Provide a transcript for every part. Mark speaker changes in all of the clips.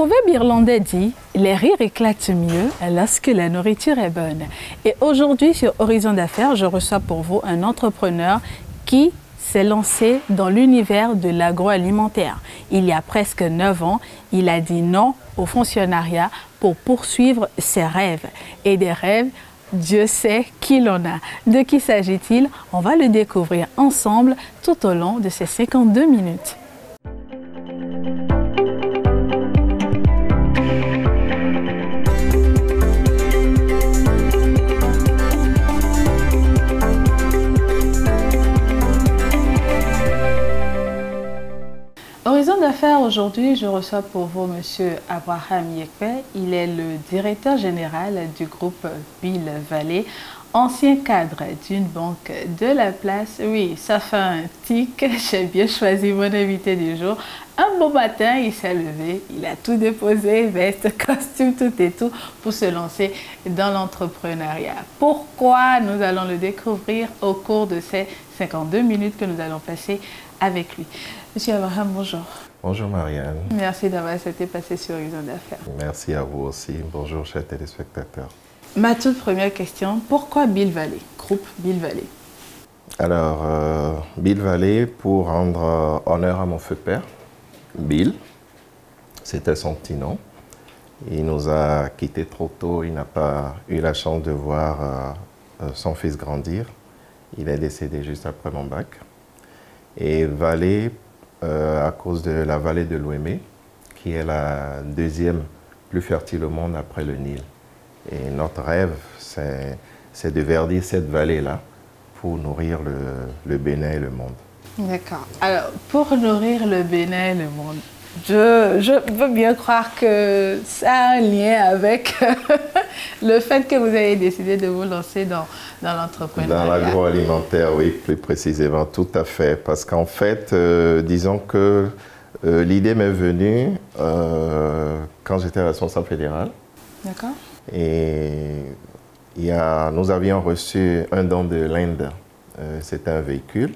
Speaker 1: proverbe irlandais dit « Les rires éclatent mieux lorsque la nourriture est bonne ». Et aujourd'hui, sur Horizon d'affaires, je reçois pour vous un entrepreneur qui s'est lancé dans l'univers de l'agroalimentaire. Il y a presque 9 ans, il a dit non au fonctionnariat pour poursuivre ses rêves. Et des rêves, Dieu sait qu'il en a. De qui s'agit-il? On va le découvrir ensemble tout au long de ces 52 minutes. Horizon d'affaires, aujourd'hui, je reçois pour vous Monsieur Abraham Yekpe. Il est le directeur général du groupe Bill Valley, ancien cadre d'une banque de la place. Oui, ça fait un tic, j'ai bien choisi mon invité du jour. Un beau matin, il s'est levé, il a tout déposé, veste, costume, tout et tout, pour se lancer dans l'entrepreneuriat. Pourquoi? Nous allons le découvrir au cours de ces 52 minutes que nous allons passer avec lui. Monsieur Abraham, bonjour.
Speaker 2: Bonjour Marianne.
Speaker 1: Merci d'avoir accepté de passer sur Horizon d'affaires.
Speaker 2: Merci à vous aussi. Bonjour chers téléspectateurs.
Speaker 1: Ma toute première question, pourquoi Bill Valley, groupe Bill Valley?
Speaker 2: Alors, Bill Valley, pour rendre honneur à mon feu père, Bill, c'était son petit nom. Il nous a quittés trop tôt, il n'a pas eu la chance de voir son fils grandir. Il est décédé juste après mon bac. Et Valley, à cause de la vallée de l'Ouémé, qui est la deuxième plus fertile au monde après le Nil. Et notre rêve, c'est de verdir cette vallée-là pour nourrir le Bénin et le monde. D'accord.
Speaker 1: Alors, pour nourrir le Bénin et le monde, je veux bien croire que ça a un lien avec le fait que vous avez décidé de vous lancer dans l'entrepreneuriat.
Speaker 2: Dans l'agroalimentaire, oui, plus précisément, tout à fait. Parce qu'en fait, disons que l'idée m'est venue quand j'étais responsable fédéral.
Speaker 1: D'accord.
Speaker 2: Et nous avions reçu un don de l'Inde. C'était un véhicule.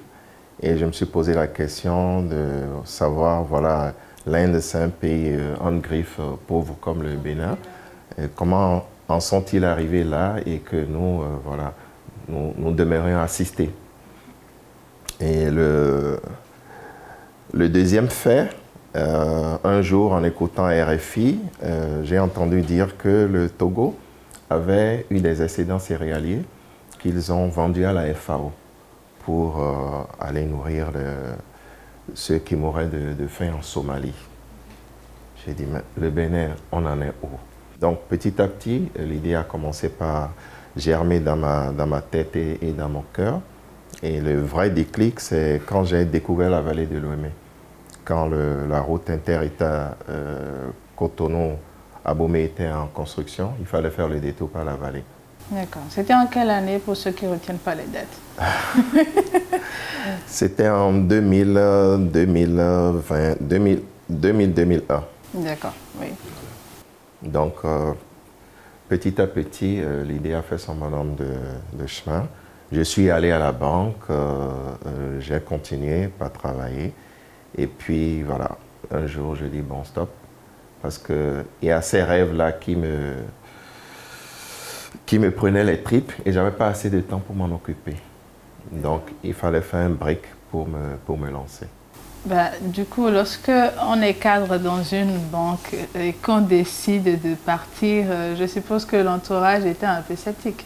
Speaker 2: Et je me suis posé la question de savoir, voilà, l'Inde, c'est un pays en griffe, pauvre comme le Bénin. Et comment en sont-ils arrivés là et que nous, voilà, nous demeurions assistés. Et le deuxième fait, un jour, en écoutant RFI, j'ai entendu dire que le Togo avait eu des excédents céréaliers qu'ils ont vendus à la FAO pour aller nourrir ceux qui mouraient de faim en Somalie. J'ai dit, mais le Bénin, on en est où? Donc petit à petit, l'idée a commencé par germer dans ma tête et dans mon cœur. Et le vrai déclic, c'est quand j'ai découvert la vallée de l'Ouémé. Quand la route inter-État Cotonou-Abomey était en construction, il fallait faire le détour par la vallée.
Speaker 1: D'accord. C'était en quelle année pour ceux qui ne retiennent pas les dates?
Speaker 2: C'était en 2001.
Speaker 1: D'accord, oui.
Speaker 2: Donc, petit à petit, l'idée a fait son bonhomme de chemin. Je suis allé à la banque, j'ai continué par travailler. Et puis, voilà, un jour, je dis, bon, stop. Parce qu'il y a ces rêves-là qui me prenaient les tripes et je n'avais pas assez de temps pour m'en occuper. Donc, il fallait faire un break pour me lancer.
Speaker 1: Bah, du coup, lorsque on est cadre dans une banque et qu'on décide de partir, je suppose que l'entourage était un peu sceptique.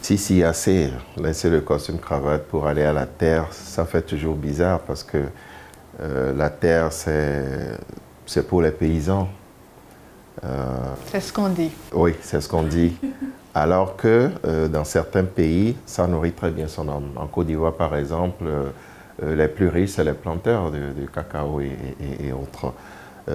Speaker 2: Si, assez. Laisser le costume cravate pour aller à la terre, ça fait toujours bizarre parce que la terre, c'est pour les paysans.
Speaker 1: C'est ce qu'on dit.
Speaker 2: Oui, c'est ce qu'on dit. Alors que dans certains pays, ça nourrit très bien son homme. En Côte d'Ivoire, par exemple, les plus riches, c'est les planteurs de cacao et autres.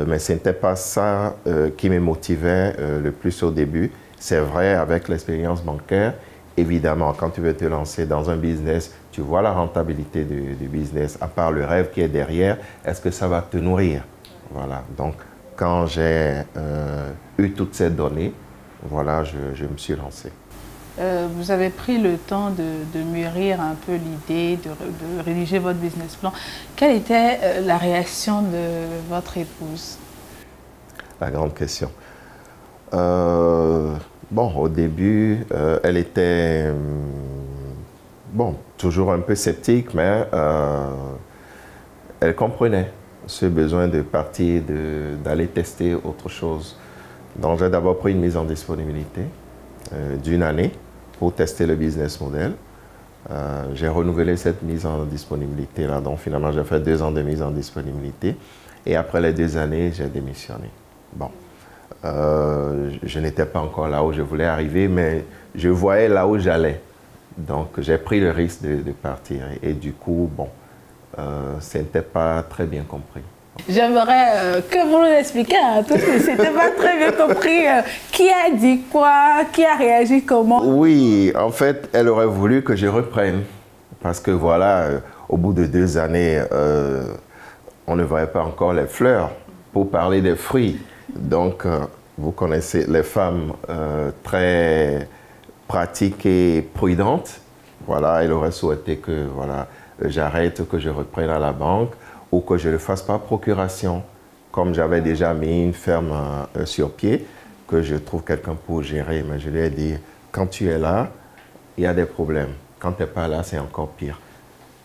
Speaker 2: Mais ce n'était pas ça qui me motivait le plus au début. C'est vrai, avec l'expérience bancaire, évidemment, quand tu veux te lancer dans un business, tu vois la rentabilité du business, à part le rêve qui est derrière, est-ce que ça va te nourrir? Voilà, donc quand j'ai eu toutes ces données, voilà, je me suis lancé.
Speaker 1: Vous avez pris le temps de mûrir un peu l'idée, de rédiger votre business plan. Quelle était la réaction de votre épouse?
Speaker 2: la grande question. Bon, au début, elle était bon, toujours un peu sceptique, mais elle comprenait ce besoin de partir, d'aller tester autre chose. Donc, j'ai d'abord pris une mise en disponibilité d'une année pour tester le business model. J'ai renouvelé cette mise en disponibilité-là. Donc, finalement, j'ai fait 2 ans de mise en disponibilité. Et après les 2 années, j'ai démissionné. Bon, je n'étais pas encore là où je voulais arriver, mais je voyais là où j'allais. Donc, j'ai pris le risque de partir. Et du coup, bon, ce n'était pas très bien compris.
Speaker 1: J'aimerais que vous nous expliquiez un peu, c'était pas très bien compris. Qui a dit quoi? Qui a réagi comment?
Speaker 2: Oui, en fait, elle aurait voulu que je reprenne. Parce que voilà, au bout de 2 années, on ne voyait pas encore les fleurs pour parler des fruits. Donc, vous connaissez les femmes très pratiques et prudentes. Voilà, elle aurait souhaité que voilà, j'arrête, que je reprenne à la banque ou que je ne le fasse par procuration. Comme j'avais déjà mis une ferme sur pied, que je trouve quelqu'un pour gérer. Mais je lui ai dit, quand tu es là, il y a des problèmes. Quand tu n'es pas là, c'est encore pire.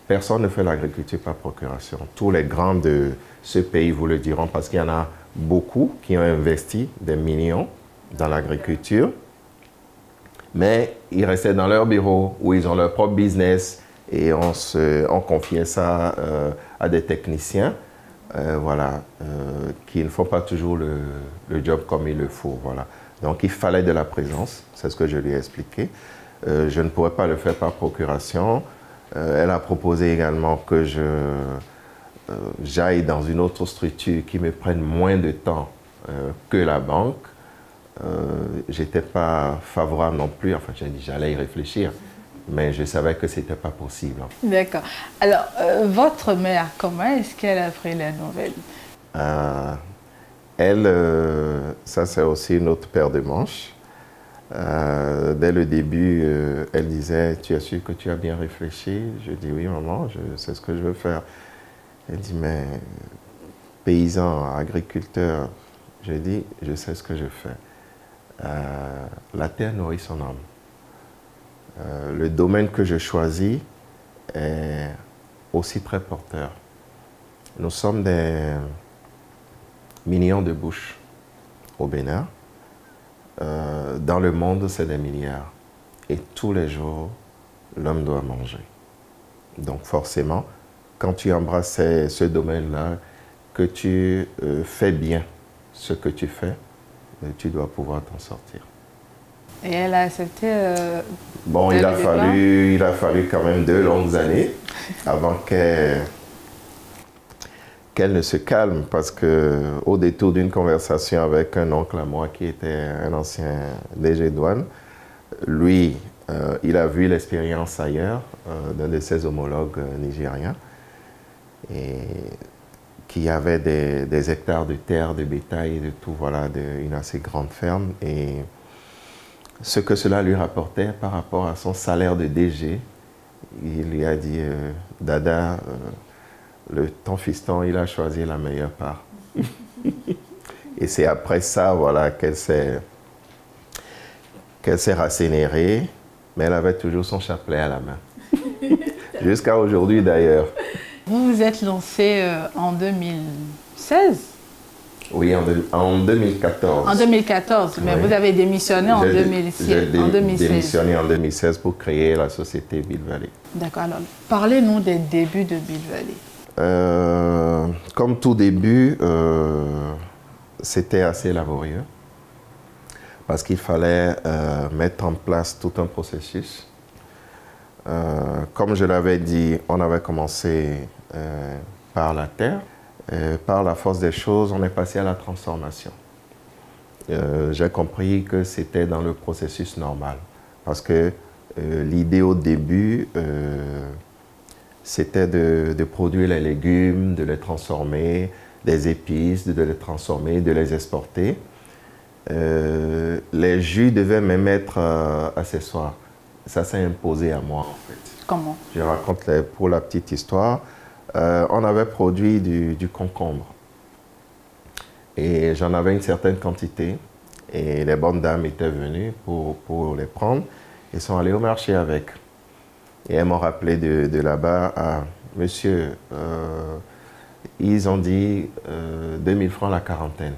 Speaker 2: Personne ne fait l'agriculture par procuration. Tous les grands de ce pays vous le diront parce qu'il y en a beaucoup qui ont investi des millions dans l'agriculture, mais ils restaient dans leur bureau où ils ont leur propre business et on confiait ça à des techniciens voilà, qui ne font pas toujours le job comme il le faut. Voilà. Donc il fallait de la présence, c'est ce que je lui ai expliqué. Je ne pourrais pas le faire par procuration. Elle a proposé également que j'aille dans une autre structure qui me prenne moins de temps que la banque. Je n'étais pas favorable non plus. Enfin, j'ai dit j'allais y réfléchir, mais je savais que ce n'était pas possible.
Speaker 1: D'accord. Alors, votre mère, comment est-ce qu'elle a pris la nouvelle?
Speaker 2: Elle, ça c'est aussi une autre paire de manches. Dès le début, elle disait, tu es sûr que tu as bien réfléchi? Je dis, oui maman, je sais ce que je veux faire. Elle dit, mais paysan, agriculteur, je dis, je sais ce que je fais. La terre nourrit son âme. Le domaine que je choisis est aussi très porteur. Nous sommes des millions de bouches au Bénin. Dans le monde, c'est des milliards. Et tous les jours, l'homme doit manger. Donc forcément, quand tu embrasses ce domaine-là, que tu fais bien ce que tu fais, tu dois pouvoir t'en sortir.
Speaker 1: Et elle a accepté
Speaker 2: bon, il a fallu quand même 2 longues années avant qu'elle ne se calme, parce qu'au détour d'une conversation avec un oncle à moi qui était un ancien DG douane, lui, il a vu l'expérience ailleurs d'un de ses homologues nigériens et qui avait des hectares de terre, de bétail et de tout, voilà, une assez grande ferme. Et ce que cela lui rapportait par rapport à son salaire de DG, il lui a dit, Dada, ton fiston, il a choisi la meilleure part. Et c'est après ça, voilà, qu'elle s'est rassénérée, mais elle avait toujours son chapelet à la main. Jusqu'à aujourd'hui d'ailleurs.
Speaker 1: Vous vous êtes lancé en 2016?
Speaker 2: Oui, en 2014.
Speaker 1: En 2014, mais oui. Vous avez démissionné en 2016.
Speaker 2: J'ai démissionné en 2016 pour créer la société Bill Valley.
Speaker 1: D'accord, alors parlez-nous des débuts de Bill Valley.
Speaker 2: Comme tout début, c'était assez laborieux parce qu'il fallait mettre en place tout un processus. Comme je l'avais dit, on avait commencé par la terre. Par la force des choses, on est passé à la transformation. J'ai compris que c'était dans le processus normal. Parce que l'idée au début, c'était de produire les légumes, de les transformer, des épices, de les transformer, de les exporter. Les jus devaient même être accessoires. Ça s'est imposé à moi, en fait.
Speaker 1: Comment?
Speaker 2: Je raconte pour la petite histoire. On avait produit du concombre. Et j'en avais une certaine quantité. Et les bonnes dames étaient venues pour les prendre et sont allées au marché avec. Et elles m'ont rappelé de là-bas, ah, monsieur, ils ont dit 2000 francs la quarantaine.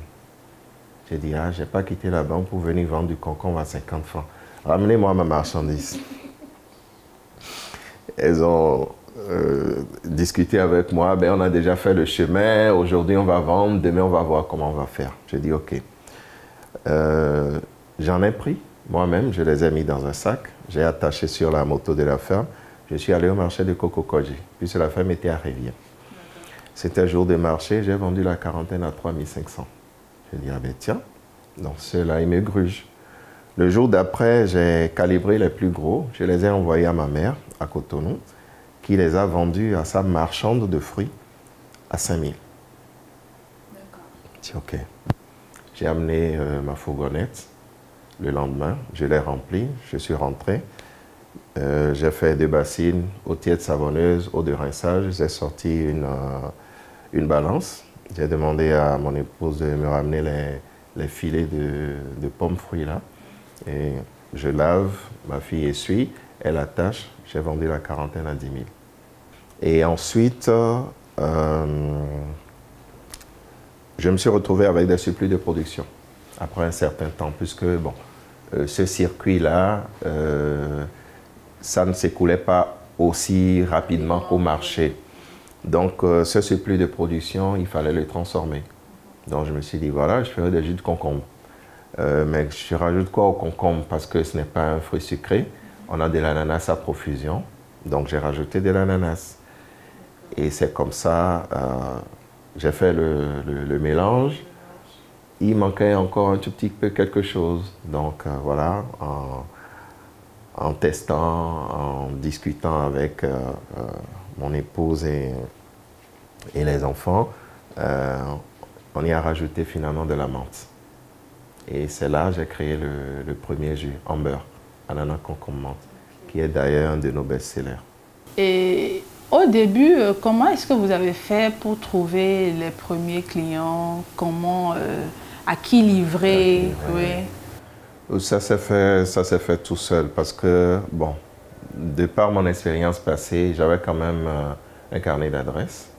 Speaker 2: J'ai dit, ah, je n'ai pas quitté la banque pour venir vendre du concombre à 50 francs. Ramenez-moi ma marchandise. Elles ont discuté avec moi, ben, on a déjà fait le chemin, aujourd'hui on va vendre, demain on va voir comment on va faire. J'ai dit, ok. J'en ai pris moi-même, je les ai mis dans un sac, j'ai attaché sur la moto de la ferme, je suis allé au marché de Kokokoji, puisque la ferme était à Rivière. C'était un jour de marché, j'ai vendu la quarantaine à 3500. J'ai dit, ah ben tiens, donc ceux-là, ils me grugent. Le jour d'après, j'ai calibré les plus gros, je les ai envoyés à ma mère, à Cotonou, qui les a vendus à sa marchande de fruits à 5000. J'ai dit, ok. J'ai amené ma fourgonnette le lendemain, je l'ai remplie, je suis rentré. J'ai fait 2 bassines, eau tiède savonneuse, eau de rinçage. J'ai sorti une balance. J'ai demandé à mon épouse de me ramener les filets de pommes fruits là. Et je lave, ma fille essuie, elle attache. J'ai vendu la quarantaine à 10 000. Et ensuite, je me suis retrouvé avec des surplus de production après un certain temps, puisque bon, ce circuit-là, ça ne s'écoulait pas aussi rapidement qu'au marché. Donc, ce surplus de production, il fallait le transformer. Donc, je me suis dit, voilà, je ferai des jus de concombre. Mais je rajoute quoi au concombre? Parce que ce n'est pas un fruit sucré. On a de l'ananas à profusion. Donc, j'ai rajouté de l'ananas. Et c'est comme ça, j'ai fait le mélange. Il manquait encore un tout petit peu quelque chose. Donc voilà, en testant, en discutant avec mon épouse et les enfants, on y a rajouté finalement de la menthe. Et c'est là que j'ai créé le premier jus en beurre, ananas concombre menthe, qui est d'ailleurs un de nos best-sellers.
Speaker 1: Et au début, comment est-ce que vous avez fait pour trouver les premiers clients? Comment, à qui livrer?
Speaker 2: Oui. Ça s'est fait tout seul parce que, bon, de par mon expérience passée, j'avais quand même un carnet d'adresses.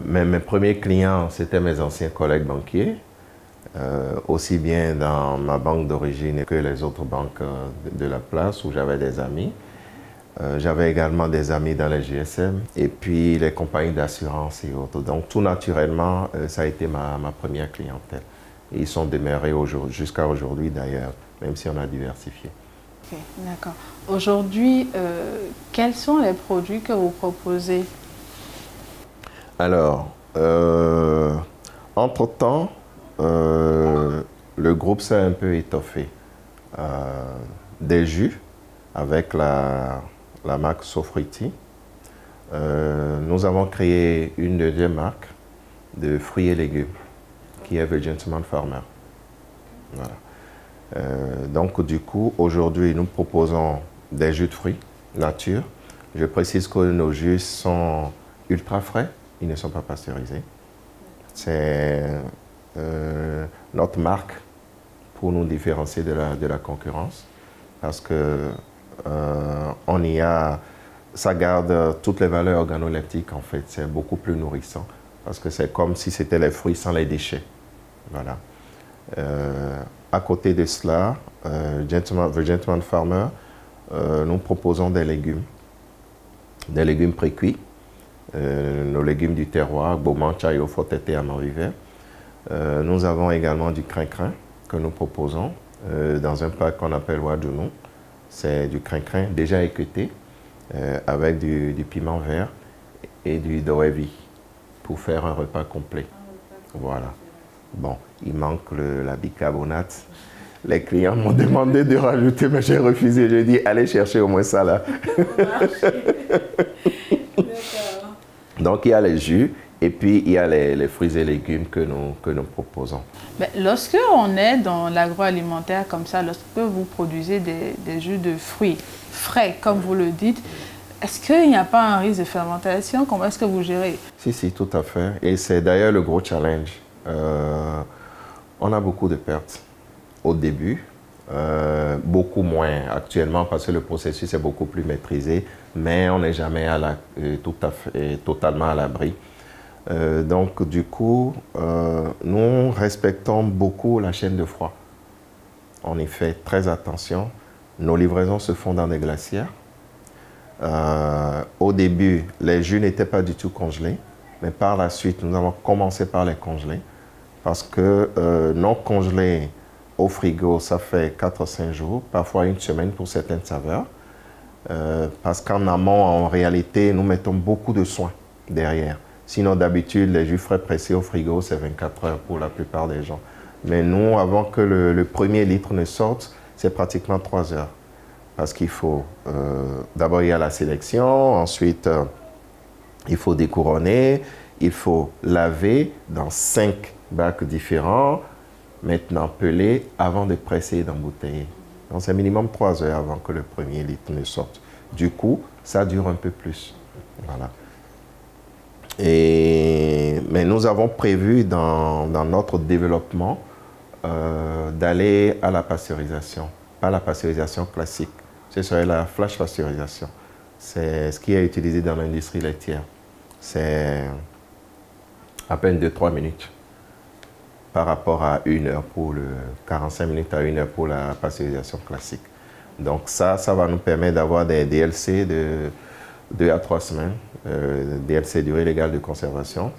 Speaker 2: Mais mes premiers clients, c'était mes anciens collègues banquiers, aussi bien dans ma banque d'origine que les autres banques de la place où j'avais des amis. J'avais également des amis dans les GSM et puis les compagnies d'assurance et autres. Donc tout naturellement, ça a été ma première clientèle. Et ils sont demeurés jusqu'à aujourd'hui d'ailleurs, même si on a diversifié.
Speaker 1: Okay, d'accord. Aujourd'hui, quels sont les produits que vous proposez?
Speaker 2: Alors, entre-temps, le groupe s'est un peu étoffé. Des jus avec la marque Sofriti. Nous avons créé une deuxième marque de fruits et légumes qui est The Gentleman Farmer. Voilà. Donc du coup, aujourd'hui, nous proposons des jus de fruits nature. Je précise que nos jus sont ultra frais, ils ne sont pas pasteurisés. C'est notre marque pour nous différencier de la concurrence parce que on y a, ça garde toutes les valeurs organoleptiques en fait, c'est beaucoup plus nourrissant parce que c'est comme si c'était les fruits sans les déchets. Voilà. À côté de cela, The Gentleman Farmer, nous proposons des légumes précuits, nos légumes du terroir, Beaumont, Chayo, Fotete, Amand-Vivert. Nous avons également du crin-crin que nous proposons dans un plat qu'on appelle Wadjounou. C'est du crin-crin déjà équeuté avec du piment vert et du doevi pour faire un repas complet. Voilà. Bon, il manque la bicarbonate. Les clients m'ont demandé de rajouter, mais j'ai refusé. Je dis, allez chercher au moins ça là. Donc il y a les jus et puis il y a les fruits et légumes que nous proposons.
Speaker 1: Mais lorsque on est dans l'agroalimentaire comme ça, lorsque vous produisez des jus de fruits frais, comme vous le dites, est-ce qu'il n'y a pas un risque de fermentation? Comment est-ce que vous gérez?
Speaker 2: Si, tout à fait. Et c'est d'ailleurs le gros challenge On a beaucoup de pertes au début, beaucoup moins actuellement parce que le processus est beaucoup plus maîtrisé, mais on n'est jamais totalement à l'abri. Donc du coup, nous respectons beaucoup la chaîne de froid. On y fait très attention. Nos livraisons se font dans des glacières. Au début, les jus n'étaient pas du tout congelés, mais par la suite, nous avons commencé par les congeler parce que non congelés au frigo, ça fait 4 ou 5 jours, parfois une semaine pour certaines saveurs. Parce qu'en amont, en réalité, nous mettons beaucoup de soins derrière. Sinon, d'habitude, les jus frais pressés au frigo, c'est 24 heures pour la plupart des gens. Mais nous, avant que le premier litre ne sorte, c'est pratiquement 3 heures. Parce qu'il faut, d'abord, il y a la sélection, ensuite, il faut découronner, il faut laver dans 5 bacs différents, maintenant peler avant de presser et d'embouteiller. Donc, c'est minimum 3 heures avant que le premier litre ne sorte. Du coup, ça dure un peu plus. Voilà. Mais nous avons prévu dans notre développement d'aller à la pasteurisation, pas la pasteurisation classique. Ce serait la flash pasteurisation. C'est ce qui est utilisé dans l'industrie laitière. C'est à peine 2-3 minutes par rapport à 1 heure pour 45 minutes à 1 heure pour la pasteurisation classique. Donc ça va nous permettre d'avoir des DLC de 2 à 3 semaines, DLC durée légale de conservation,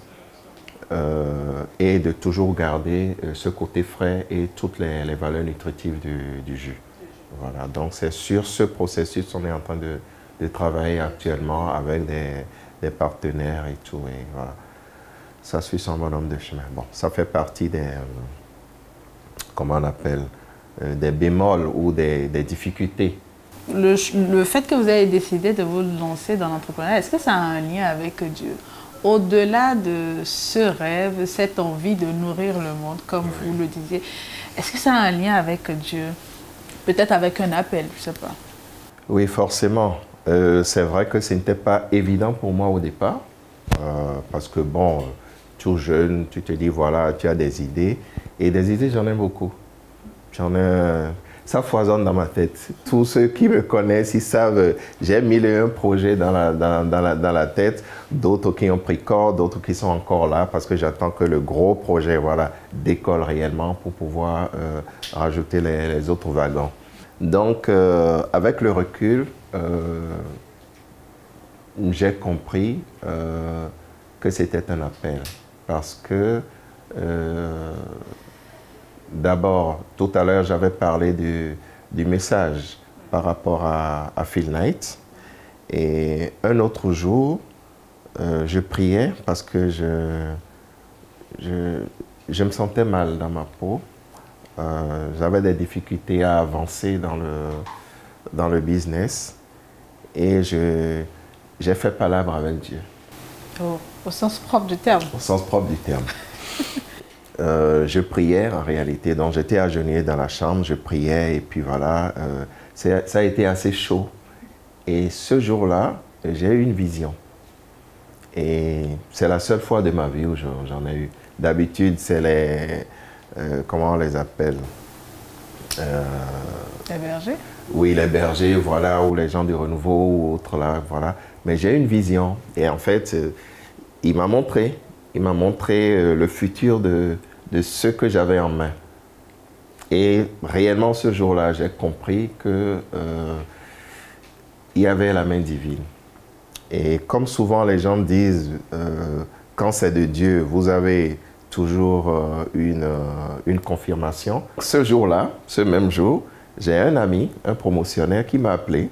Speaker 2: et de toujours garder ce côté frais et toutes les valeurs nutritives du jus. Voilà, donc c'est sur ce processus qu'on est en train de travailler actuellement avec des partenaires et tout. Et voilà. Ça suit son bonhomme de chemin. Bon, ça fait partie des, comment on appelle, des bémols ou des difficultés.
Speaker 1: Le fait que vous avez décidé de vous lancer dans l'entrepreneuriat, est-ce que ça a un lien avec Dieu? Au-delà de ce rêve, cette envie de nourrir le monde, comme vous le disiez, est-ce que ça a un lien avec Dieu? Peut-être avec un appel, je ne sais pas.
Speaker 2: Oui, forcément. C'est vrai que ce n'était pas évident pour moi au départ, parce que bon, tout jeune, tu te dis, voilà, tu as des idées, et des idées, j'en ai beaucoup. Ça foisonne dans ma tête. Tous ceux qui me connaissent, ils savent, j'ai 1001 projets dans la tête, d'autres qui ont pris corps, d'autres qui sont encore là, parce que j'attends que le gros projet, voilà, décolle réellement pour pouvoir rajouter les autres wagons. Donc, avec le recul, j'ai compris que c'était un appel, parce que d'abord, tout à l'heure, j'avais parlé du message par rapport à Phil Knight. Et un autre jour, je priais parce que je me sentais mal dans ma peau. J'avais des difficultés à avancer dans le business. Et j'ai fait palabre avec Dieu.
Speaker 1: Oh, au sens propre du terme.
Speaker 2: Au sens propre du terme. Je priais en réalité, donc j'étais agenouillé dans la chambre, je priais et puis voilà, ça a été assez chaud. Et ce jour-là, j'ai eu une vision. Et c'est la seule fois de ma vie où j'en ai eu. D'habitude, c'est comment on les appelle?
Speaker 1: Les bergers?
Speaker 2: Oui, les bergers, voilà, ou les gens du renouveau ou autres là, voilà. Mais j'ai eu une vision et en fait, il m'a montré le futur de ce que j'avais en main. Et réellement, ce jour-là, j'ai compris que il y avait la main divine. Et comme souvent les gens disent, quand c'est de Dieu, vous avez toujours une confirmation. Ce jour-là, ce même jour, j'ai un ami, un promotionnaire qui m'a appelé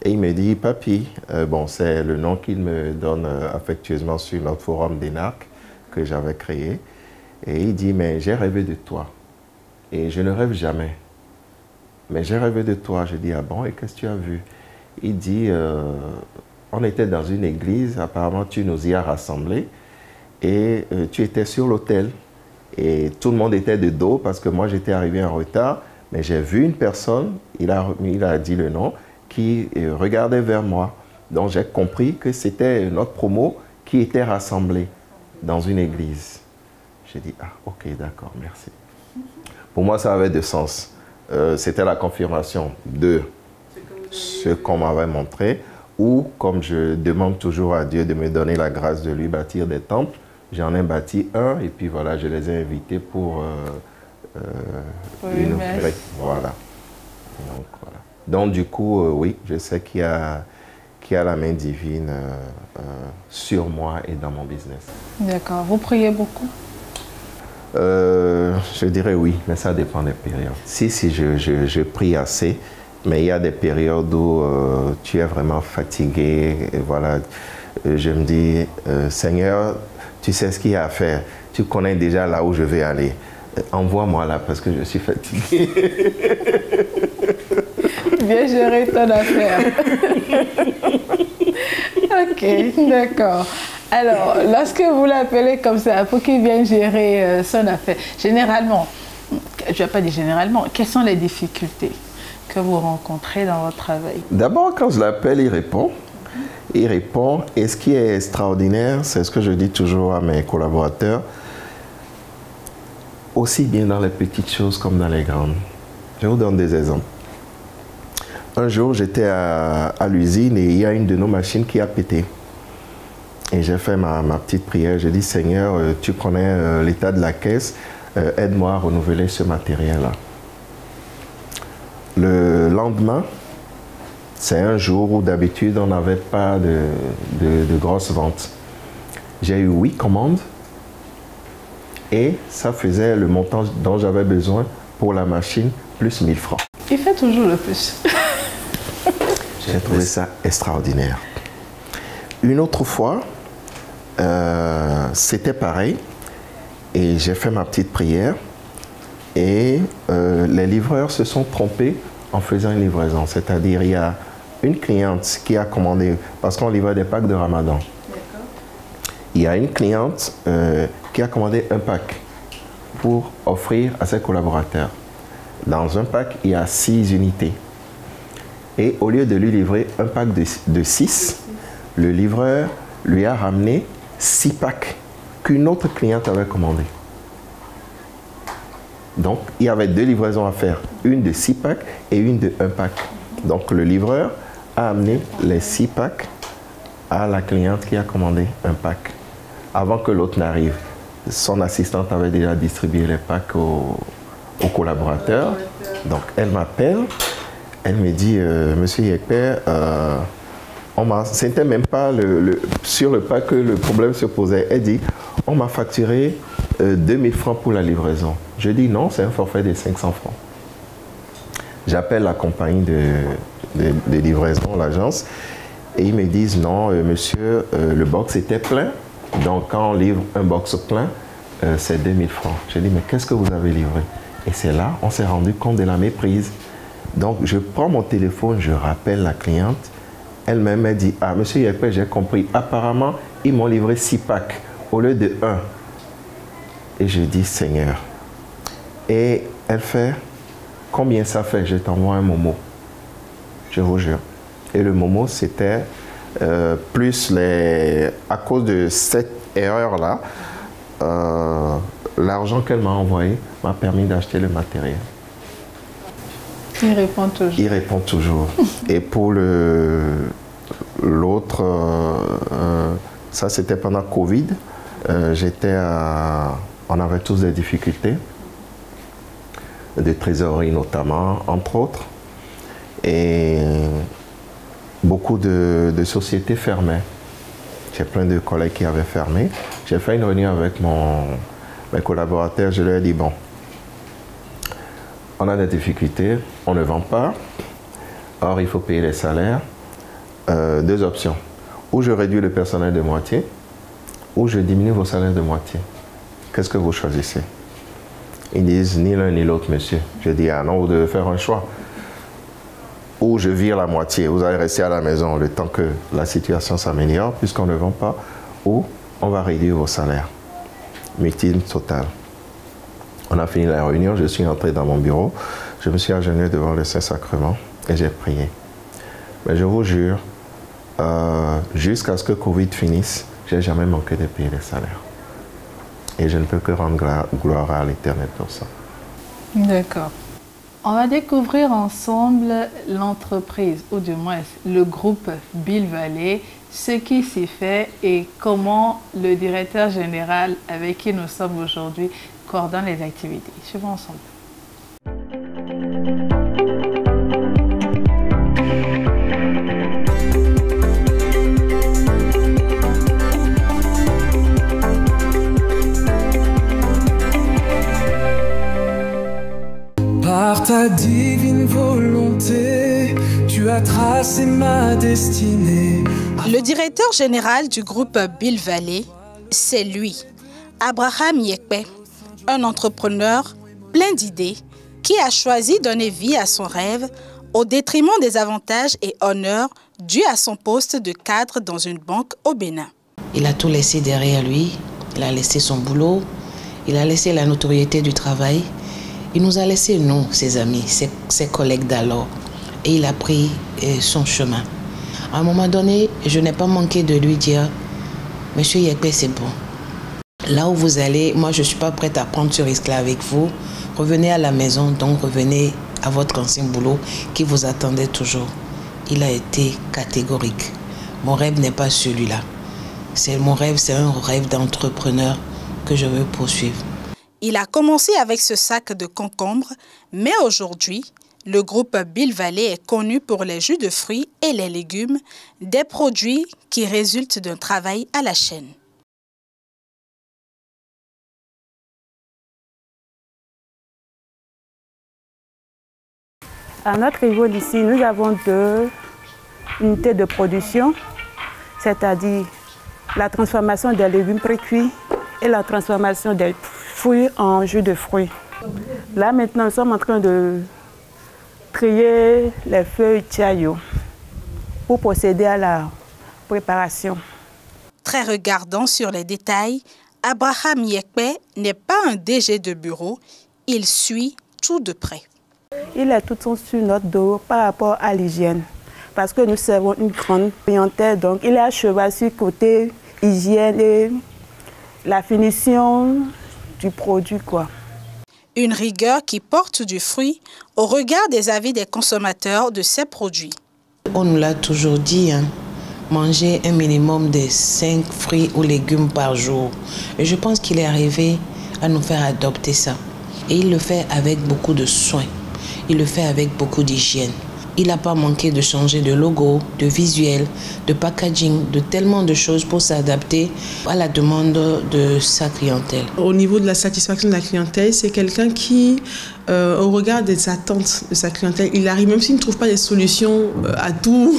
Speaker 2: et il me dit, Papi, bon, c'est le nom qu'il me donne affectueusement sur notre forum d'ENAC que j'avais créé. Et il dit, mais j'ai rêvé de toi. Et je ne rêve jamais. Mais j'ai rêvé de toi. Je dis, ah bon, et qu'est-ce que tu as vu? Il dit, on était dans une église, apparemment tu nous y as rassemblés, et tu étais sur l'autel. Et tout le monde était de dos parce que moi j'étais arrivé en retard, mais j'ai vu une personne, il a dit le nom, qui regardait vers moi. Donc j'ai compris que c'était notre promo qui était rassemblé dans une église. J'ai dit, ah, ok, d'accord, merci. Pour moi, ça avait de sens. C'était la confirmation de ce qu'on m'avait montré, ou comme je demande toujours à Dieu de me donner la grâce de lui bâtir des temples, j'en ai bâti un, et puis voilà, je les ai invités pour une vraie. Voilà. Donc, voilà. Donc, du coup, oui, je sais qu'il y a la main divine sur moi et dans mon business.
Speaker 1: D'accord. Vous priez beaucoup?
Speaker 2: Je dirais oui, mais ça dépend des périodes. Si, je prie assez, mais il y a des périodes où tu es vraiment fatigué, et voilà, je me dis, Seigneur, tu sais ce qu'il y a à faire, tu connais déjà là où je vais aller, envoie-moi là parce que je suis fatigué.
Speaker 1: Bien gérer ton affaire. Ok, d'accord. Alors, lorsque vous l'appelez comme ça, pour qu'il vienne gérer son affaire, généralement, je ne vais pas dire généralement, quelles sont les difficultés que vous rencontrez dans votre travail?
Speaker 2: D'abord, quand je l'appelle, il répond. Il répond. Et ce qui est extraordinaire, c'est ce que je dis toujours à mes collaborateurs, aussi bien dans les petites choses comme dans les grandes. Je vous donne des exemples. Un jour, j'étais à l'usine et il y a une de nos machines qui a pété. Et j'ai fait ma petite prière. J'ai dit, Seigneur, tu connais l'état de la caisse, aide-moi à renouveler ce matériel-là. Le lendemain, c'est un jour où d'habitude on n'avait pas de grosses ventes. J'ai eu 8 commandes et ça faisait le montant dont j'avais besoin pour la machine, plus 1000 francs.
Speaker 1: Il fait toujours le plus.
Speaker 2: J'ai trouvé ça extraordinaire. Une autre fois, c'était pareil et j'ai fait ma petite prière et les livreurs se sont trompés en faisant une livraison. C'est-à-dire, il y a une cliente qui a commandé, parce qu'on livrait des packs de Ramadan. Il y a une cliente qui a commandé un pack pour offrir à ses collaborateurs. Dans un pack, il y a 6 unités. Et au lieu de lui livrer un pack de 6, le livreur lui a ramené 6 packs qu'une autre cliente avait commandé. Donc, il y avait 2 livraisons à faire, une de 6 packs et une de 1 pack. Donc, le livreur a amené les 6 packs à la cliente qui a commandé un pack. Avant que l'autre n'arrive, son assistante avait déjà distribué les packs aux collaborateurs. Donc, elle m'appelle, elle me dit, Monsieur Yekpe, c'était même pas sur le pack que le problème se posait. Elle dit, on m'a facturé 2000 francs pour la livraison. Je dis non, c'est un forfait de 500 francs. J'appelle la compagnie de livraison, l'agence, et ils me disent non, monsieur, le box était plein. Donc quand on livre un box plein, c'est 2000 francs. Je dis mais qu'est-ce que vous avez livré? Et c'est là, on s'est rendu compte de la méprise. Donc je prends mon téléphone, je rappelle la cliente. Elle-même m'a dit, ah monsieur Yekpe, j'ai compris. Apparemment, ils m'ont livré 6 packs au lieu de 1. Et je dis, Seigneur. Et elle fait, combien ça fait? Je t'envoie un momo. Je vous jure. Et le momo, c'était plus les... À cause de cette erreur-là, l'argent qu'elle m'a envoyé m'a permis d'acheter le matériel.
Speaker 1: Il répond toujours. Il
Speaker 2: répond toujours. Et pour l'autre, ça c'était pendant Covid, on avait tous des difficultés, de trésorerie notamment, entre autres. Et beaucoup de sociétés fermaient. J'ai plein de collègues qui avaient fermé. J'ai fait une réunion avec mes collaborateurs, je leur ai dit, bon, on a des difficultés, on ne vend pas, or il faut payer les salaires. 2 options, ou je réduis le personnel de moitié, ou je diminue vos salaires de moitié. Qu'est-ce que vous choisissez? Ils disent ni l'un ni l'autre, monsieur. Je dis, ah non, vous devez faire un choix. Ou je vire la moitié, vous allez rester à la maison le temps que la situation s'améliore, puisqu'on ne vend pas, ou on va réduire vos salaires. Meeting total. On a fini la réunion, je suis entré dans mon bureau, je me suis agenouillé devant le Saint-Sacrement et j'ai prié. Mais je vous jure, jusqu'à ce que Covid finisse, je n'ai jamais manqué de payer les salaires. Et je ne peux que rendre gloire à l'Éternel pour ça.
Speaker 1: D'accord. On va découvrir ensemble l'entreprise, ou du moins le groupe Bill Valley, ce qui s'y fait et comment le directeur général avec qui nous sommes aujourd'hui coordonne les activités. Suivons ensemble.
Speaker 3: Par ta divine volonté, tu as tracé ma destinée.
Speaker 4: Le directeur général du groupe Bill Valley, c'est lui, Abraham Yekpe, un entrepreneur plein d'idées qui a choisi de donner vie à son rêve au détriment des avantages et honneurs dus à son poste de cadre dans une banque au Bénin.
Speaker 5: Il a tout laissé derrière lui, il a laissé son boulot, il a laissé la notoriété du travail. Il nous a laissé, nous, ses amis, ses collègues d'alors, et il a pris son chemin. À un moment donné, je n'ai pas manqué de lui dire « Monsieur Yekpe, c'est bon. Là où vous allez, moi, je ne suis pas prête à prendre ce risque-là avec vous. Revenez à la maison, donc revenez à votre ancien boulot qui vous attendait toujours. » Il a été catégorique. Mon rêve n'est pas celui-là. Mon rêve, c'est un rêve d'entrepreneur que je veux poursuivre.
Speaker 4: Il a commencé avec ce sac de concombres, mais aujourd'hui, le groupe Bill Valley est connu pour les jus de fruits et les légumes, des produits qui résultent d'un travail à la chaîne.
Speaker 6: À notre niveau ici, nous avons 2 unités de production, c'est-à-dire la transformation des légumes précuits et la transformation des fruits en jus de fruits. Là maintenant, nous sommes en train de trier les feuilles Tiayo pour procéder à la préparation.
Speaker 4: Très regardant sur les détails, Abraham Yekpe n'est pas un DG de bureau, il suit tout de près.
Speaker 6: Il est tout sur notre dos par rapport à l'hygiène, parce que nous servons une grande clientèle, donc il est à cheval sur le côté hygiène et la finition du produit, quoi.
Speaker 4: Une rigueur qui porte du fruit au regard des avis des consommateurs de ces produits.
Speaker 5: On nous l'a toujours dit, hein, manger un minimum de 5 fruits ou légumes par jour. Et je pense qu'il est arrivé à nous faire adopter ça. Et il le fait avec beaucoup de soin. Il le fait avec beaucoup d'hygiène. Il n'a pas manqué de changer de logo, de visuel, de packaging, de tellement de choses pour s'adapter à la demande de sa clientèle.
Speaker 7: Au niveau de la satisfaction de la clientèle, c'est quelqu'un qui, au regard des attentes de sa clientèle, il arrive, même s'il ne trouve pas des solutions à tout,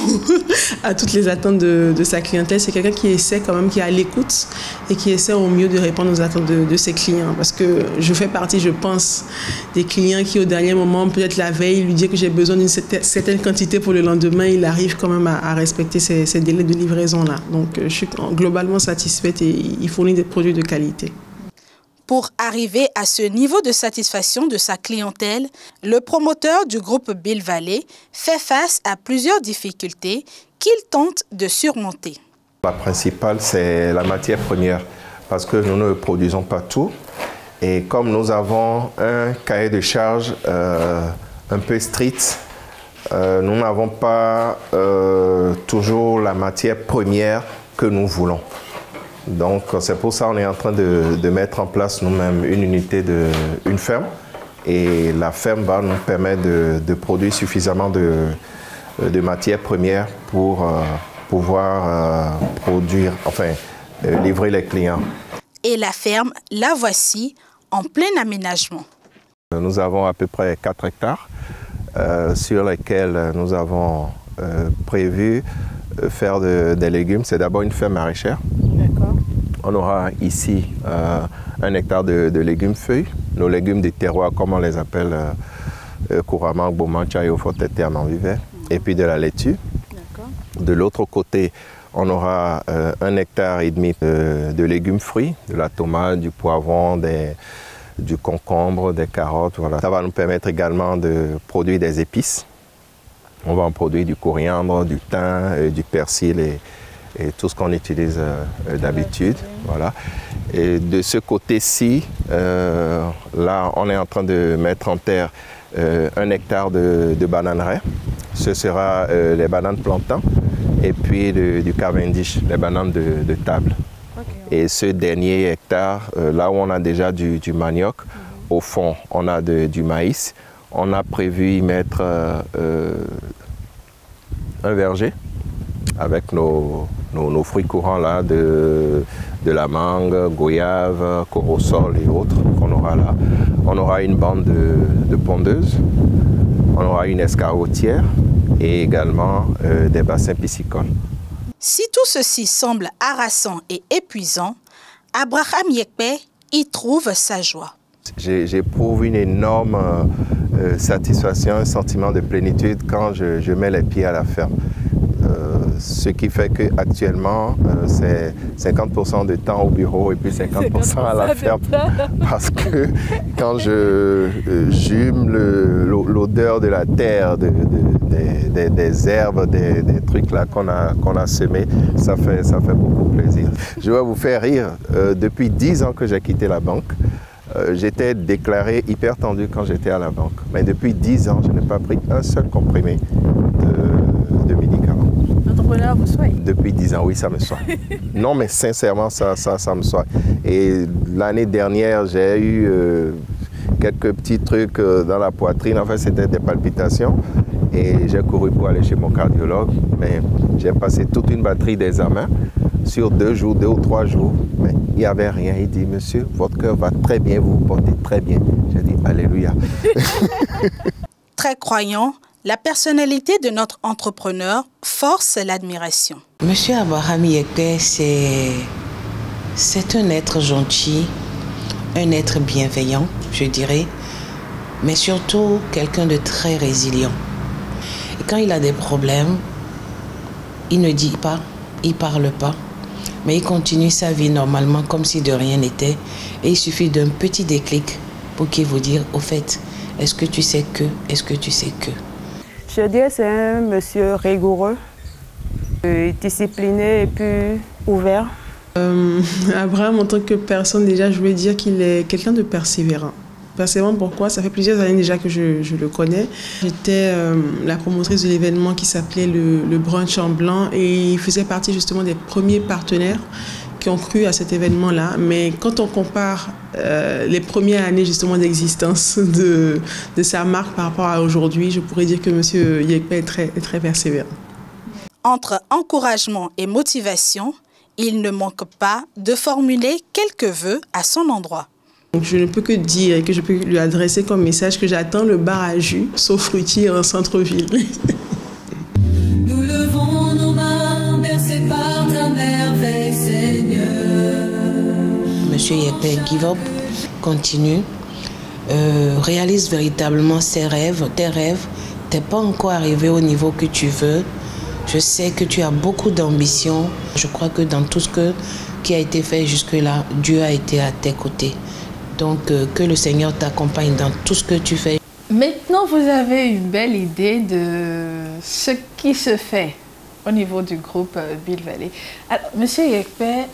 Speaker 7: à toutes les attentes de sa clientèle, c'est quelqu'un qui essaie quand même, qui est à l'écoute et qui essaie au mieux de répondre aux attentes de ses clients. Parce que je fais partie, je pense, des clients qui au dernier moment, peut-être la veille, lui dit que j'ai besoin d'une certaine quantité pour le lendemain, il arrive quand même à respecter ces délais de livraison-là. Donc je suis globalement satisfaite et il fournit des produits de qualité.
Speaker 4: Pour arriver à ce niveau de satisfaction de sa clientèle, le promoteur du groupe Bill Valley fait face à plusieurs difficultés qu'il tente de surmonter.
Speaker 2: La principale, c'est la matière première, parce que nous ne produisons pas tout. Et comme nous avons un cahier de charge un peu strict, nous n'avons pas toujours la matière première que nous voulons. Donc c'est pour ça qu'on est en train de mettre en place nous-mêmes une unité, une ferme. Et la ferme va nous permettre de produire suffisamment de matières premières pour pouvoir produire, enfin livrer les clients.
Speaker 4: Et la ferme, la voici, en plein aménagement.
Speaker 2: Nous avons à peu près 4 hectares sur lesquels nous avons prévu faire des légumes. C'est d'abord une ferme maraîchère. On aura ici 1 hectare de légumes feuilles, nos légumes de terroir, comme on les appelle couramment, Gboman, Tiayo, Fotete en envivaire, et puis de la laitue. De l'autre côté, on aura 1,5 hectare de légumes fruits, de la tomate, du poivron, du concombre, des carottes. Voilà. Ça va nous permettre également de produire des épices. On va en produire du coriandre, du thym, du persil et tout ce qu'on utilise d'habitude. Voilà. Et de ce côté-ci, là, on est en train de mettre en terre 1 hectare de bananeraies. Ce sera les bananes plantains et puis du Cavendish, les bananes de table. Okay. Et ce dernier hectare, là où on a déjà du manioc, au fond, on a du maïs. On a prévu y mettre un verger avec nos fruits courants là, de la mangue, goyave, corosol et autres qu'on aura là. On aura une bande de pondeuses, on aura une escarotière et également des bassins piscicoles.
Speaker 4: Si tout ceci semble harassant et épuisant, Abraham Yekpe y trouve sa joie.
Speaker 2: J'éprouve une énorme satisfaction, un sentiment de plénitude quand je mets les pieds à la ferme. Ce qui fait qu'actuellement, c'est 50% de temps au bureau et puis 50% à la ferme. Parce que quand je jume l'odeur de la terre, des herbes, des trucs là qu'on a semés, ça fait beaucoup plaisir. Je vais vous faire rire. Depuis 10 ans que j'ai quitté la banque, j'étais déclaré hypertendu quand j'étais à la banque. Mais depuis 10 ans, je n'ai pas pris un seul comprimé de médicaments.
Speaker 1: Entrepreneur, vous soignez?
Speaker 2: Depuis 10 ans, oui, ça me soigne. Non, mais sincèrement, ça me soigne. Et l'année dernière, j'ai eu quelques petits trucs dans la poitrine. En fait, c'était des palpitations. Et j'ai couru pour aller chez mon cardiologue. Mais j'ai passé toute une batterie d'examens sur 2 jours, 2 ou 3 jours. Mais il n'y avait rien. Il dit, monsieur, votre cœur va très bien, vous vous portez très bien. J'ai dit, alléluia.
Speaker 4: Très croyant, la personnalité de notre entrepreneur force l'admiration.
Speaker 5: Monsieur Abraham Yekpe, c'est un être gentil, un être bienveillant, je dirais, mais surtout quelqu'un de très résilient. Et quand il a des problèmes, il ne dit pas, il ne parle pas, mais il continue sa vie normalement comme si de rien n'était. Et il suffit d'un petit déclic pour qu'il vous dise, au fait, est-ce que tu sais que, est-ce que tu sais que.
Speaker 6: Je dirais que c'est un monsieur rigoureux, discipliné et puis ouvert.
Speaker 7: Abraham, en tant que personne, déjà, je voulais dire qu'il est quelqu'un de persévérant. Persévérant, pourquoi? Ça fait plusieurs années déjà que je le connais. J'étais la promotrice de l'événement qui s'appelait le Brunch en Blanc et il faisait partie justement des premiers partenaires qui ont cru à cet événement-là. Mais quand on compare les premières années justement d'existence de sa marque par rapport à aujourd'hui, je pourrais dire que M. Yekpe est très persévérant.
Speaker 4: Entre encouragement et motivation, il ne manque pas de formuler quelques vœux à son endroit.
Speaker 7: Donc je ne peux que dire et que je peux lui adresser comme message que j'attends le bar à jus, sauf fruitier en centre-ville.
Speaker 3: Nous levons nos mains, bercés par ta merveille, Seigneur.
Speaker 5: Monsieur Yekpe, give up, continue, réalise véritablement ses rêves, tes rêves. Tu n'es pas encore arrivé au niveau que tu veux. Je sais que tu as beaucoup d'ambition. Je crois que dans tout ce qui a été fait jusque-là, Dieu a été à tes côtés. Donc, que le Seigneur t'accompagne dans tout ce que tu fais.
Speaker 1: Maintenant, vous avez une belle idée de ce qui se fait au niveau du groupe Bill Valley. Alors, Monsieur Yekpe,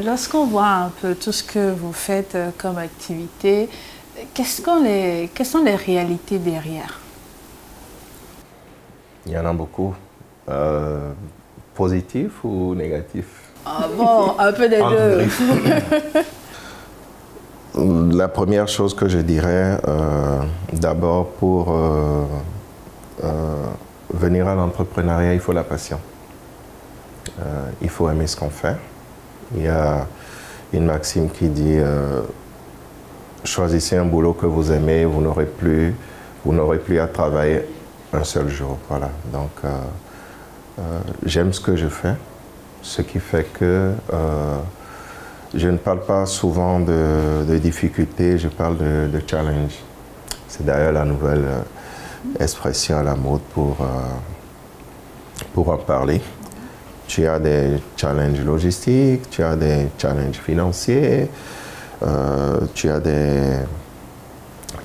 Speaker 1: lorsqu'on voit un peu tout ce que vous faites comme activité, quelles sont les réalités derrière?
Speaker 2: Il y en a beaucoup. Positif ou négatif?
Speaker 1: Ah bon, un peu des deux.
Speaker 2: La première chose que je dirais, d'abord pour venir à l'entrepreneuriat, il faut la passion. Il faut aimer ce qu'on fait. Il y a une maxime qui dit choisissez un boulot que vous aimez, vous n'aurez plus à travailler un seul jour. Voilà. Donc j'aime ce que je fais, ce qui fait que je ne parle pas souvent de difficultés, je parle de challenge. C'est d'ailleurs la nouvelle expression à la mode pour en parler. Tu as des challenges logistiques, tu as des challenges financiers, tu as des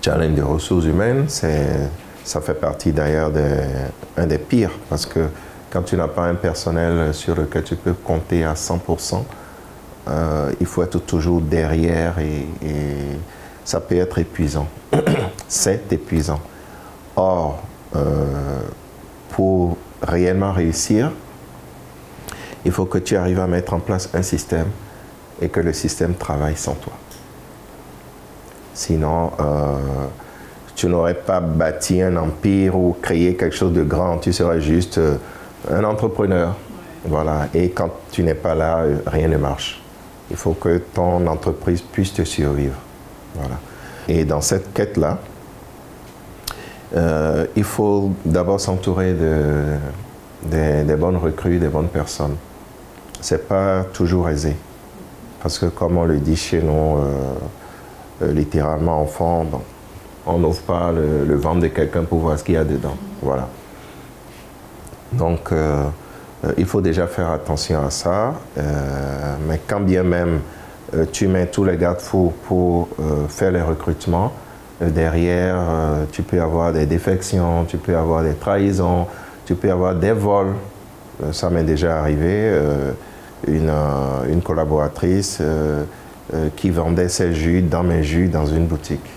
Speaker 2: challenges de ressources humaines. Ça fait partie d'ailleurs un des pires parce que quand tu n'as pas un personnel sur lequel tu peux compter à 100%, il faut être toujours derrière et ça peut être épuisant. C'est épuisant. Or, pour réellement réussir, il faut que tu arrives à mettre en place un système et que le système travaille sans toi. Sinon, tu n'aurais pas bâti un empire ou créé quelque chose de grand, tu serais juste un entrepreneur. Voilà. Et quand tu n'es pas là, rien ne marche. Il faut que ton entreprise puisse te survivre. Voilà. Et dans cette quête-là, il faut d'abord s'entourer des bonnes recrues, des bonnes personnes. Ce n'est pas toujours aisé. Parce que comme on le dit chez nous, littéralement en fond, bon, on n'ouvre pas le ventre de quelqu'un pour voir ce qu'il y a dedans. Voilà. Donc, il faut déjà faire attention à ça. Mais quand bien même tu mets tous les garde-fous pour faire les recrutements, derrière, tu peux avoir des défections, tu peux avoir des trahisons, tu peux avoir des vols. Ça m'est déjà arrivé. Une collaboratrice qui vendait ses jus dans mes jus dans une boutique.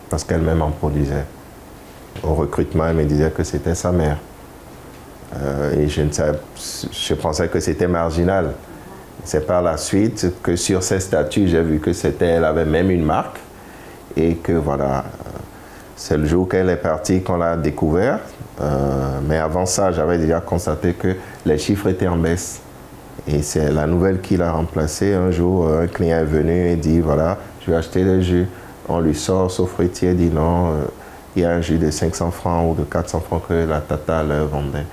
Speaker 2: Parce qu'elle-même en produisait. Au recrutement, elle me disait que c'était sa mère. Et je pensais que c'était marginal. C'est par la suite que sur ses statuts, j'ai vu que elle avait même une marque. Et que voilà, c'est le jour qu'elle est partie qu'on l'a découvert. Mais avant ça, j'avais déjà constaté que les chiffres étaient en baisse. Et c'est la nouvelle qui l'a remplacé. Un jour, un client est venu et dit, voilà, je vais acheter des jus. On lui sort, sauf fruitier, dit non, il y a un jus de 500 francs ou de 400 francs que la tata leur vendait.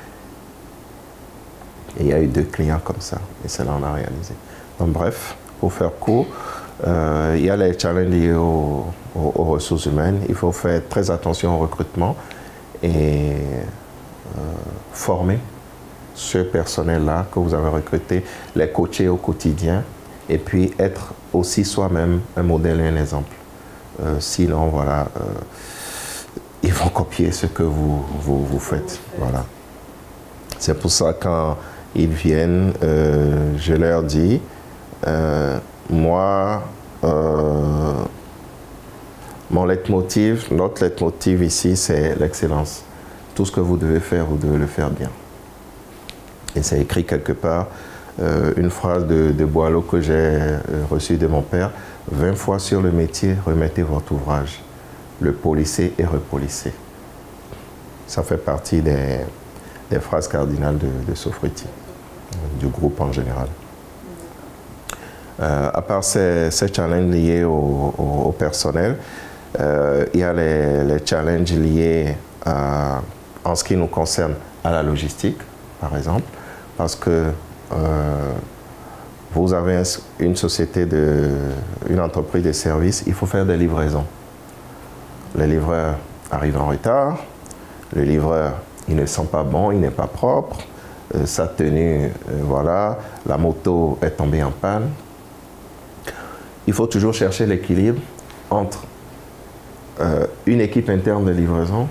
Speaker 2: Et il y a eu 2 clients comme ça. Et c'est là qu'on a réalisé. Donc bref, pour faire court, il y a les challenges liés aux ressources humaines. Il faut faire très attention au recrutement et former ce personnel-là que vous avez recruté, les coacher au quotidien et puis être aussi soi-même un modèle et un exemple. Sinon, voilà, ils vont copier ce que vous faites. Voilà. C'est pour ça quand ils viennent, je leur dis, moi, mon leitmotiv, notre leitmotiv ici, c'est l'excellence. Tout ce que vous devez faire, vous devez le faire bien. Et c'est écrit quelque part, une phrase de Boileau que j'ai reçue de mon père, 20 fois sur le métier, remettez votre ouvrage. Le polissez et repolissez. Ça fait partie des phrases cardinales de Sofriti, du groupe en général. À part ces challenges liés au personnel, il y a les challenges liés en ce qui nous concerne à la logistique, par exemple, parce que vous avez une société, une entreprise de services, il faut faire des livraisons. Le livreur arrive en retard, le livreur, il ne sent pas bon, il n'est pas propre, sa tenue, voilà, la moto est tombée en panne. Il faut toujours chercher l'équilibre entre une équipe interne de livraison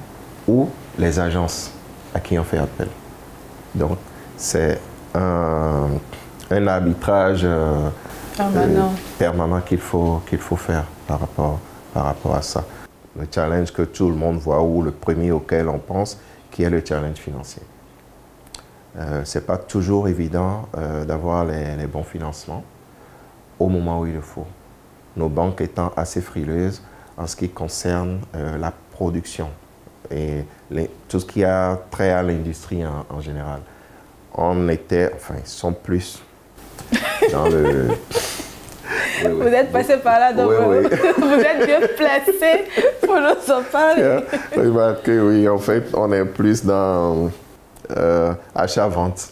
Speaker 2: ou les agences à qui on fait appel. Donc, c'est un arbitrage permanent qu'il faut faire par rapport à ça. Le challenge que tout le monde voit ou le premier auquel on pense, qui est le challenge financier. Ce n'est pas toujours évident d'avoir les bons financements au moment où il le faut. Nos banques étant assez frileuses en ce qui concerne la production et tout ce qui a trait à l'industrie en général. On était, enfin, ils sont plus dans le...
Speaker 1: Vous êtes passé par là, donc vous êtes bien placé pour nous en parler.
Speaker 2: Remarquez, oui, en fait, on est plus dans achat-vente.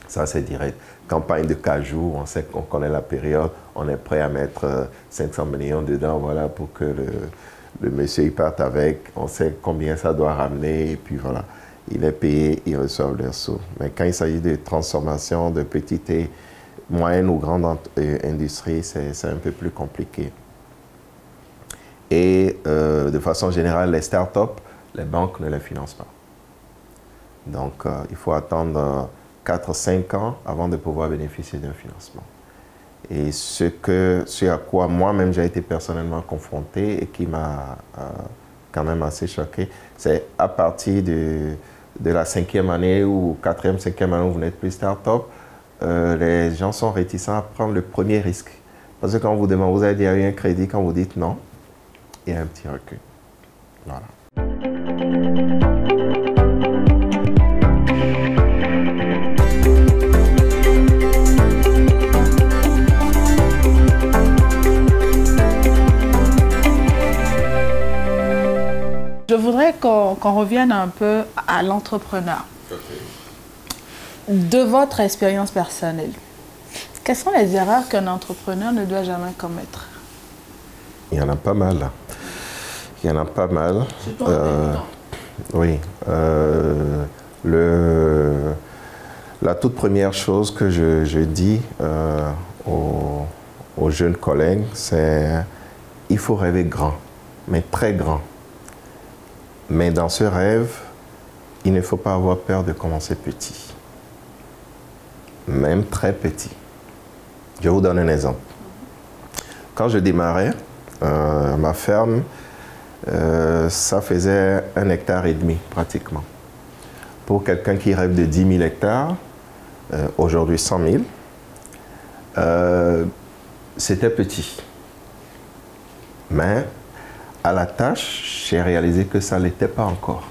Speaker 2: Ça, c'est direct. Campagne de cajou, on sait qu'on connaît la période, on est prêt à mettre 500 millions dedans, voilà, pour que le monsieur il parte avec. On sait combien ça doit ramener, et puis voilà. Il est payé, il reçoit leur sous. Mais quand il s'agit de transformation de petites et moyennes ou grandes industries, c'est un peu plus compliqué. Et de façon générale, les startups, les banques ne les financent pas. Donc, il faut attendre 4-5 ans avant de pouvoir bénéficier d'un financement. Et ce à quoi moi-même j'ai été personnellement confronté et qui m'a quand même assez choqué, c'est à partir de la 5e année ou 4e, 5e année où vous n'êtes plus start-up, les gens sont réticents à prendre le premier risque. Parce que quand on vous demande, vous avez déjà eu un crédit, quand vous dites non, il y a un petit recul. Voilà.
Speaker 1: Je voudrais qu'on revienne un peu à l'entrepreneur. De votre expérience personnelle, quelles sont les erreurs qu'un entrepreneur ne doit jamais commettre?
Speaker 2: Il y en a pas mal. Il y en a pas mal. Oui. La toute première chose que je dis aux jeunes collègues, c'est il faut rêver grand, mais très grand. Mais dans ce rêve, il ne faut pas avoir peur de commencer petit. Même très petit. Je vous donne un exemple. Quand je démarrais, ma ferme, ça faisait 1,5 hectare pratiquement. Pour quelqu'un qui rêve de 10 000 hectares, aujourd'hui 100 000, c'était petit. Mais à la tâche, j'ai réalisé que ça ne l'était pas encore.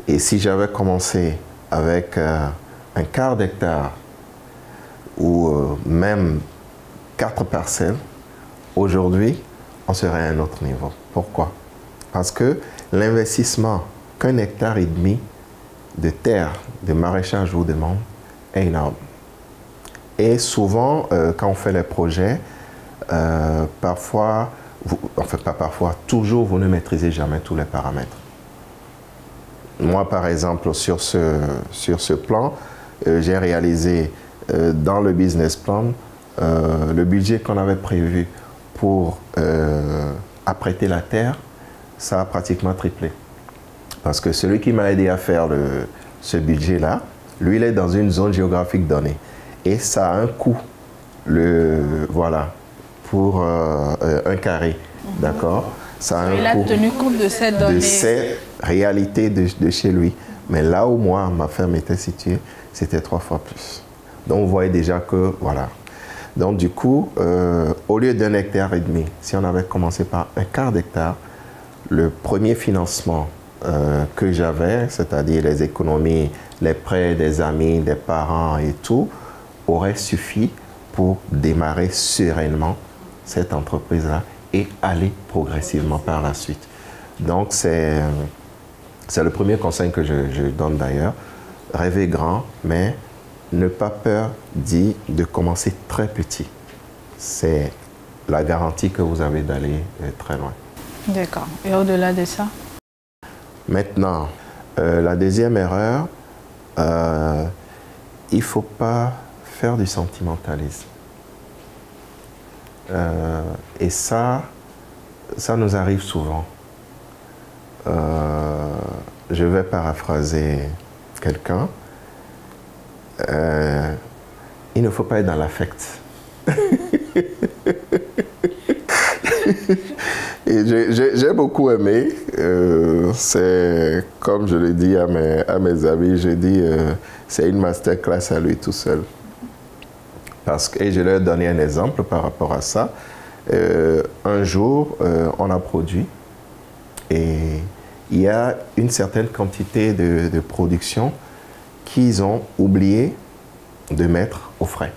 Speaker 2: Et si j'avais commencé avec un quart d'hectare ou même 4 parcelles, aujourd'hui, on serait à un autre niveau. Pourquoi? Parce que l'investissement qu'un hectare et demi de terre, de maraîchage vous demande est énorme. Et souvent, quand on fait les projets, parfois, enfin pas parfois, toujours vous ne maîtrisez jamais tous les paramètres. Moi, par exemple, sur ce plan, j'ai réalisé dans le business plan le budget qu'on avait prévu pour apprêter la terre, ça a pratiquement triplé. Parce que celui qui m'a aidé à faire ce budget-là, lui, il est dans une zone géographique donnée. Et ça a un coût, voilà, pour un carré, d'accord? Ça a un
Speaker 1: il a tenu compte de cette donnée.
Speaker 2: De ces réalités de chez lui. Mais là où moi, ma ferme était située, c'était 3 fois plus. Donc vous voyez déjà que, voilà. Donc du coup, au lieu d'1,5 hectare, si on avait commencé par un quart d'hectare, le premier financement que j'avais, c'est-à-dire les économies, les prêts des amis, des parents et tout, aurait suffi pour démarrer sereinement cette entreprise-là et aller progressivement par la suite. Donc c'est le premier conseil que je donne d'ailleurs. Rêver grand, mais ne pas peur de commencer très petit. C'est la garantie que vous avez d'aller très loin.
Speaker 1: D'accord. Et au-delà de ça?
Speaker 2: Maintenant, la deuxième erreur, il ne faut pas faire du sentimentalisme. Et ça nous arrive souvent. Je vais paraphraser quelqu'un. Il ne faut pas être dans l'affect. Et j'ai beaucoup aimé. C'est comme je le dis à mes amis, je dis c'est une masterclass à lui tout seul. Et je leur ai donné un exemple par rapport à ça. Un jour, on a produit et il y a une certaine quantité de production qu'ils ont oublié de mettre au frais.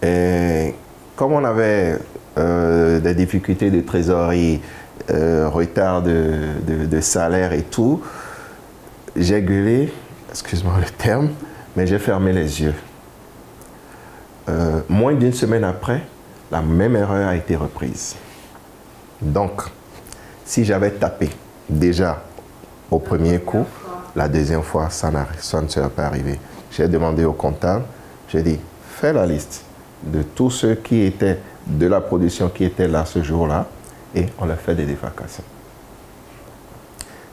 Speaker 2: Et comme on avait des difficultés de trésorerie, retard de salaire et tout, j'ai gueulé, excuse-moi le terme, mais j'ai fermé les yeux. Moins d'une semaine après, la même erreur a été reprise. Donc, si j'avais tapé déjà au premier coup, la deuxième fois, ça ne serait pas arrivé. J'ai demandé au comptable, j'ai dit, fais la liste de tous ceux qui étaient de la production qui étaient là ce jour-là et on leur fait des défalcations.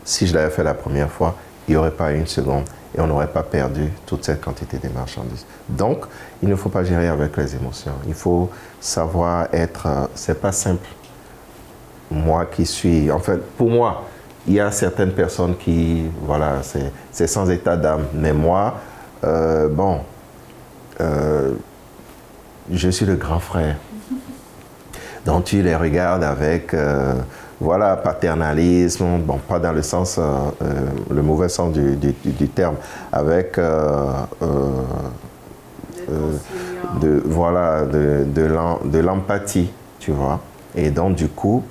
Speaker 2: Si je l'avais fait la première fois, il n'y aurait pas une seconde et on n'aurait pas perdu toute cette quantité de marchandises. Donc, il ne faut pas gérer avec les émotions. Il faut savoir être... c'est pas simple. Moi qui suis... En fait, pour moi, il y a certaines personnes qui... Voilà, c'est sans état d'âme. Mais moi, je suis le grand frère. Donc, tu les regardes avec... voilà, paternalisme, bon, pas dans le sens, le mauvais sens du terme, avec de l'empathie, tu vois. Et donc, du coup,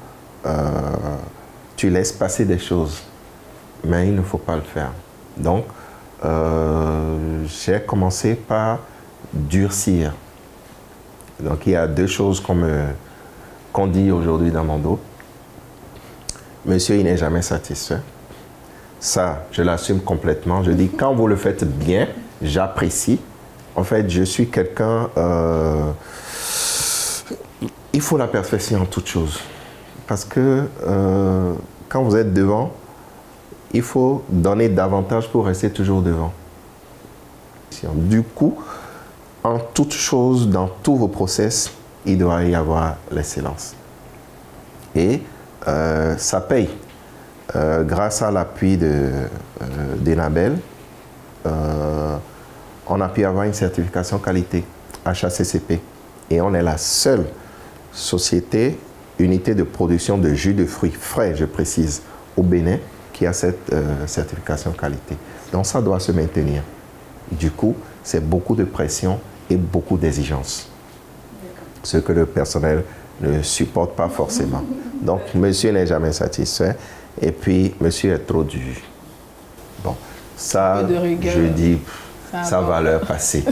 Speaker 2: tu laisses passer des choses, mais il ne faut pas le faire. Donc, j'ai commencé par durcir. Donc, il y a deux choses qu'on dit aujourd'hui dans mon dos. Monsieur, il n'est jamais satisfait. Ça, je l'assume complètement. Je dis, quand vous le faites bien, j'apprécie. En fait, je suis quelqu'un... il faut la perfection en toute chose. Parce que quand vous êtes devant, il faut donner davantage pour rester toujours devant. Du coup, en toute chose, dans tous vos process, il doit y avoir l'excellence. Et ça paye. Grâce à l'appui d'Enabel, on a pu avoir une certification qualité HACCP. Et on est la seule société, unité de production de jus de fruits frais, je précise, au Bénin, qui a cette certification qualité. Donc ça doit se maintenir. Du coup, c'est beaucoup de pression et beaucoup d'exigences. Ce que le personnel ne supporte pas forcément. Donc, monsieur n'est jamais satisfait. Et puis, monsieur est trop dur. Bon, ça, je dis, ça va leur passer.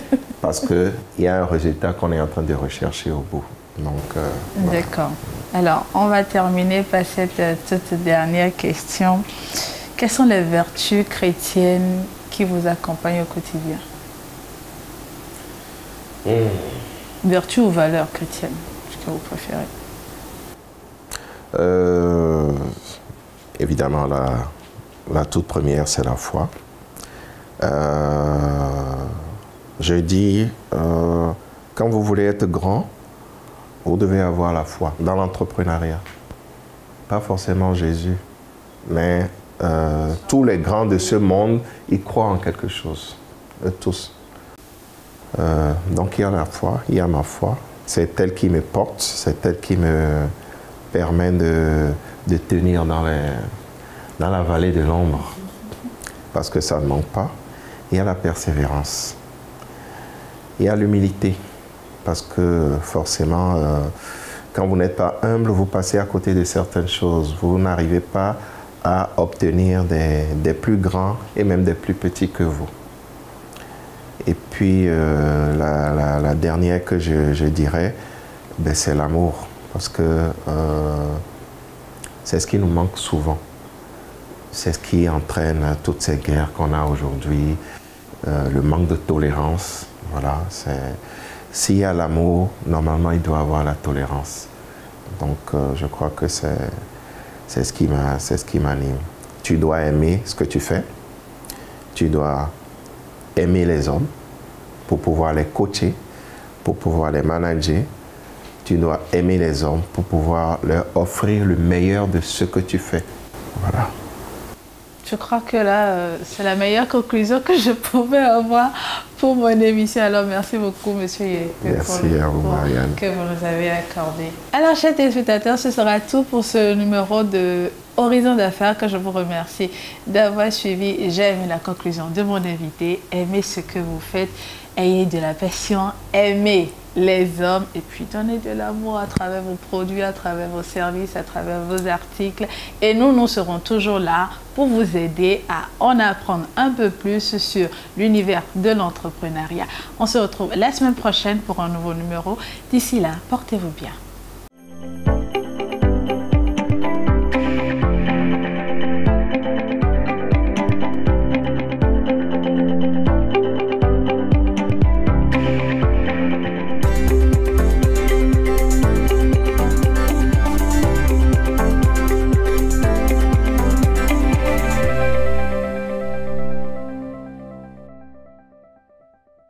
Speaker 2: Parce qu'il y a un résultat qu'on est en train de rechercher au bout. Donc, voilà.
Speaker 1: D'accord. Alors, on va terminer par cette toute dernière question. Quelles sont les vertus chrétiennes qui vous accompagnent au quotidien? Vertus ou valeurs chrétiennes, ce que vous préférez?
Speaker 2: Évidemment, la toute première, c'est la foi. Je dis, quand vous voulez être grand, vous devez avoir la foi dans l'entrepreneuriat. Pas forcément Jésus, mais tous les grands de ce monde, ils croient en quelque chose. Tous. Donc il y a la foi, il y a ma foi. C'est elle qui me porte, c'est elle qui me permet de tenir dans la vallée de l'ombre. Parce que ça ne manque pas. Il y a la persévérance. Il y a l'humilité. Parce que forcément, quand vous n'êtes pas humble, vous passez à côté de certaines choses. Vous n'arrivez pas à obtenir des plus grands et même des plus petits que vous. Et puis, la dernière que je dirais, ben, c'est l'amour. Parce que c'est ce qui nous manque souvent. C'est ce qui entraîne toutes ces guerres qu'on a aujourd'hui. Le manque de tolérance. Voilà, s'il y a l'amour, normalement, il doit y avoir la tolérance. Donc, je crois que c'est ce qui m'anime. Tu dois aimer ce que tu fais. Tu dois aimer les hommes pour pouvoir les coacher, pour pouvoir les manager. Tu dois aimer les hommes pour pouvoir leur offrir le meilleur de ce que tu fais. Voilà.
Speaker 1: Je crois que là, c'est la meilleure conclusion que je pouvais avoir pour mon émission. Alors, merci beaucoup, monsieur Yekpe.
Speaker 2: Merci à vous, Marianne.
Speaker 1: Que vous nous avez accordé. Alors, chers téléspectateurs, ce sera tout pour ce numéro de Horizon d'affaires que je vous remercie d'avoir suivi. J'ai aimé la conclusion de mon invité. Aimez ce que vous faites. Ayez de la passion. Aimez les hommes et puis donnez de l'amour à travers vos produits, à travers vos services, à travers vos articles. Et nous serons toujours là pour vous aider à en apprendre un peu plus sur l'univers de l'entrepreneuriat. On se retrouve la semaine prochaine pour un nouveau numéro. D'ici là, portez-vous bien.